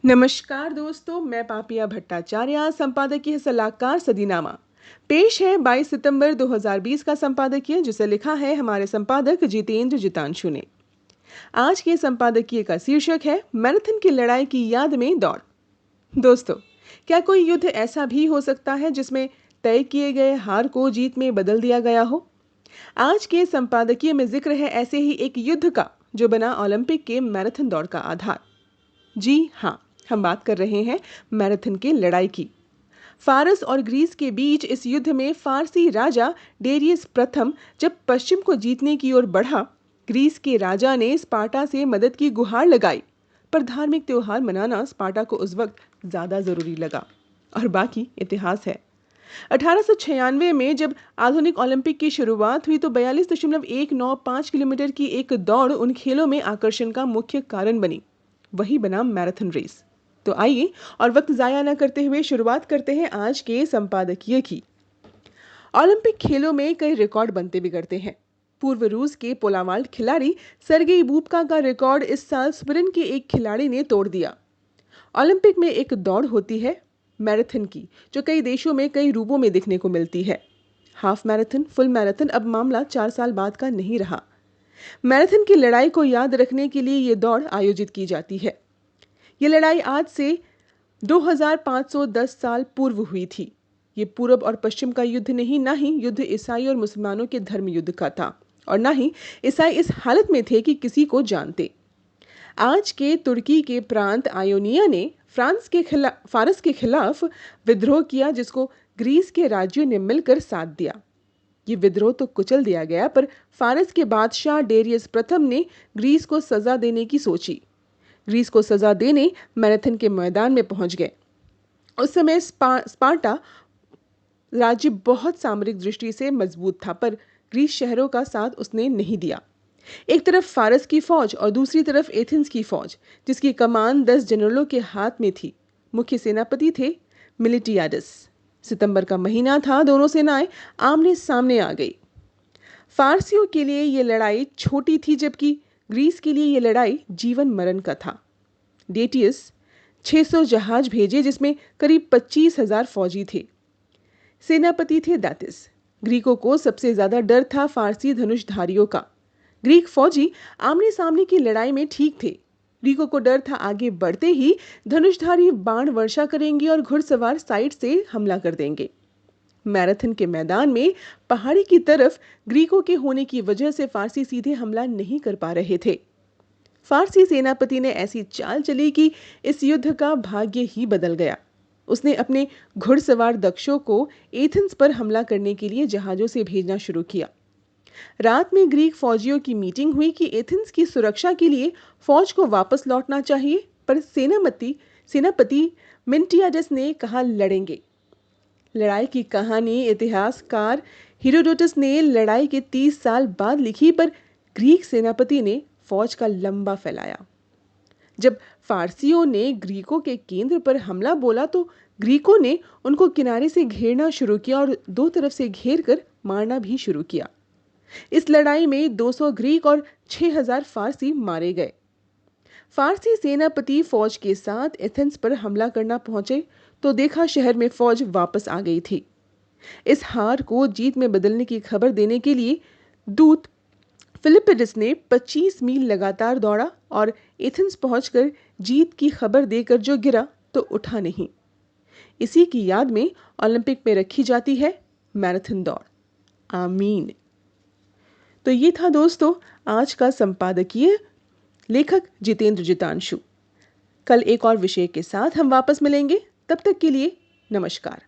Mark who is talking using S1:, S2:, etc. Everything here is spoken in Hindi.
S1: नमस्कार दोस्तों, मैं पापिया भट्टाचार्य संपादकीय सलाहकार सदीनामा पेश है 22 सितंबर 2020 का संपादकीय जिसे लिखा है हमारे संपादक जितेंद्र जितांशु ने। आज के संपादकीय का शीर्षक है मैराथन की लड़ाई की याद में दौड़। दोस्तों, क्या कोई युद्ध ऐसा भी हो सकता है जिसमें तय किए गए हार को जीत में बदल दिया गया हो? आज के संपादकीय में जिक्र है ऐसे ही एक युद्ध का जो बना ओलंपिक के मैराथन दौड़ का आधार। जी हाँ, हम बात कर रहे हैं मैराथन की लड़ाई की। फारस और ग्रीस के बीच इस युद्ध में फारसी राजा डेरियस प्रथम जब पश्चिम को जीतने की ओर बढ़ा, ग्रीस के राजा ने स्पार्टा से मदद की गुहार लगाई, पर धार्मिक त्योहार मनाना स्पार्टा को उस वक्त ज्यादा जरूरी लगा और बाकी इतिहास है। 1896 में जब आधुनिक ओलंपिक की शुरुआत हुई तो 42.195 किलोमीटर की एक दौड़ उन खेलों में आकर्षण का मुख्य कारण बनी। वही बना मैराथन रेस। तो आइए और वक्त जाया न करते हुए शुरुआत करते हैं आज के संपादकीय की। ओलंपिक खेलों में कई रिकॉर्ड बनते बिगड़ते हैं। पूर्व रूस के पोलावाल्ट खिलाड़ी सर्गेई बुबका का रिकॉर्ड इस साल स्विडन के एक खिलाड़ी ने तोड़ दिया। ओलंपिक में एक दौड़ होती है मैराथन की, जो कई देशों में कई रूपों में देखने को मिलती है। हाफ मैराथन, फुल मैराथन, अब मामला 4 साल बाद का नहीं रहा। मैराथन की लड़ाई को याद रखने के लिए ये दौड़ आयोजित की जाती है। ये लड़ाई आज से 2510 साल पूर्व हुई थी। ये पूर्व और पश्चिम का युद्ध नहीं, ना ही युद्ध ईसाई और मुसलमानों के धर्म युद्ध का था, और ना ही ईसाई इस हालत में थे कि किसी को जानते। आज के तुर्की के प्रांत आयोनिया ने फारस के खिलाफ विद्रोह किया, जिसको ग्रीस के राज्यों ने मिलकर साथ दिया। ये विद्रोह तो कुचल दिया गया, पर फारस के बादशाह डेरियस प्रथम ने ग्रीस को सजा देने की सोची। ग्रीस को सजा देने मैराथन के मैदान में पहुंच गए। उस समय स्पार्टा राज्य बहुत सामरिक दृष्टि से मजबूत था, पर ग्रीस शहरों का साथ उसने नहीं दिया। एक तरफ फारस की फौज और दूसरी तरफ एथेंस की फौज, जिसकी कमान 10 जनरलों के हाथ में थी। मुख्य सेनापति थे मिलिटियाडस। सितंबर का महीना था, दोनों सेनाएं आमने सामने आ गई। फारसियों के लिए यह लड़ाई छोटी थी, जबकि ग्रीस के लिए यह लड़ाई जीवन मरण का था। डेटियस 600 जहाज भेजे, जिसमें करीब 25,000 फौजी थे। सेनापति थे दातिस। ग्रीकों को सबसे ज्यादा डर था फारसी धनुषधारियों का। ग्रीक फौजी आमने सामने की लड़ाई में ठीक थे। ग्रीकों को डर था आगे बढ़ते ही धनुषधारी बाण वर्षा करेंगे और घुड़सवार साइड से हमला कर देंगे। मैराथन के मैदान में पहाड़ी की तरफ ग्रीकों के होने की वजह से फारसी सीधे हमला नहीं कर पा रहे थे। फारसी सेनापति ने ऐसी चाल चली कि इस युद्ध का भाग्य ही बदल गया। उसने अपने घुड़सवार दक्षों को एथेंस पर हमला करने के लिए जहाजों से भेजना शुरू किया। रात में ग्रीक फौजियों की मीटिंग हुई कि एथेंस की सुरक्षा के लिए फौज को वापस लौटना चाहिए, पर सेनापति मिलिटियाडस ने कहा लड़ेंगे। लड़ाई की कहानी इतिहासकार हेरोडोटस ने लड़ाई के 30 साल बाद लिखी, पर ग्रीक सेनापति ने फौज का लंबा फैलाया। जब फारसियों ने ग्रीकों के केंद्र पर हमला बोला तो ग्रीकों ने उनको किनारे से घेरना शुरू किया और दो तरफ से घेर कर मारना भी शुरू किया। इस लड़ाई में 200 ग्रीक और 6,000 फारसी मारे गए। फारसी सेनापति फौज के साथ एथेंस पर हमला करना पहुंचे तो देखा शहर में फौज वापस आ गई थी। इस हार को जीत में बदलने की खबर देने के लिए दूत फिलिपिडस ने 25 मील लगातार दौड़ा और एथेंस पहुंचकर जीत की खबर देकर जो गिरा तो उठा नहीं। इसी की याद में ओलंपिक में रखी जाती है मैराथन दौड़। आमीन। तो ये था दोस्तों आज का संपादकीय, लेखक जितेंद्र जितांशु। कल एक और विषय के साथ हम वापस मिलेंगे। तब तक के लिए नमस्कार।